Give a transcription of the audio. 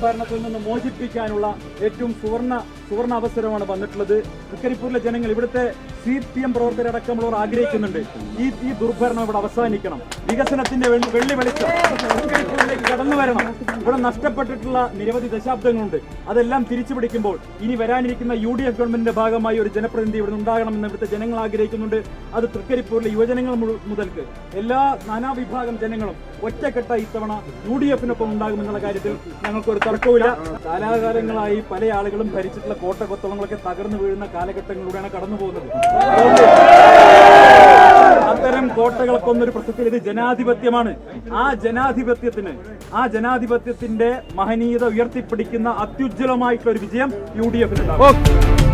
ഭരണത്തിൽ നിന്ന് മോചിപ്പിക്കാനുള്ള ഏറ്റവും സുവർണ അവസരമാണ് വന്നിട്ടുള്ളത്. തൃക്കരിപ്പൂരിലെ ജനങ്ങൾ, ഇവിടുത്തെ CPM പ്രവർത്തകരടക്കമുള്ളവർ ആഗ്രഹിക്കുന്നുണ്ട് ഈ ദുർഭരണം ഇവിടെ അവസാനിക്കണം. വികസനത്തിന്റെ വെള്ളി വെളിച്ചം തൃക്കരിപ്പൂരിലേക്ക് കടന്നു വരണം. ഇവിടെ നഷ്ടപ്പെട്ടിട്ടുള്ള നിരവധി ദശാബ്ദങ്ങളുണ്ട്. അതെല്ലാം തിരിച്ചു പിടിക്കുമ്പോൾ ഇനി വരാനിരിക്കുന്ന UDF ഗവൺമെന്റിന്റെ ഭാഗമായി ഒരു ജനപ്രതിനിധി ഇവിടെ ഉണ്ടാകണമെന്ന് ഇവിടുത്തെ ജനങ്ങൾ ആഗ്രഹിക്കുന്നുണ്ട്. അത് തൃക്കരിപ്പൂരിലെ യുവജനങ്ങൾ മുതൽക്ക് എല്ലാ നാനാവിഭാഗം ജനങ്ങളും ഒറ്റക്കെട്ടായി ഇത്തവണ UDF-നൊപ്പം ഉണ്ടാകുമെന്നുള്ള കാര്യത്തിൽ ഞങ്ങൾക്കൊരു തർക്കവുമില്ല. കാലാകാലങ്ങളായി പല ആളുകളും ഭരിച്ചിട്ടുള്ള കോട്ടകൊത്തളങ്ങളൊക്കെ തകർന്നു വീഴുന്ന കാലഘട്ടങ്ങളിലൂടെയാണ് കടന്നു പോകുന്നത്. അത്തരം കോട്ടകൾക്കൊന്നൊരു പ്രസക്തി. ഇത് ജനാധിപത്യമാണ്. ആ ജനാധിപത്യത്തിന്റെ മഹനീയത ഉയർത്തിപ്പിടിക്കുന്ന അത്യുജ്വലമായിട്ടുള്ള ഒരു വിജയം UDF-നുണ്ടാകും.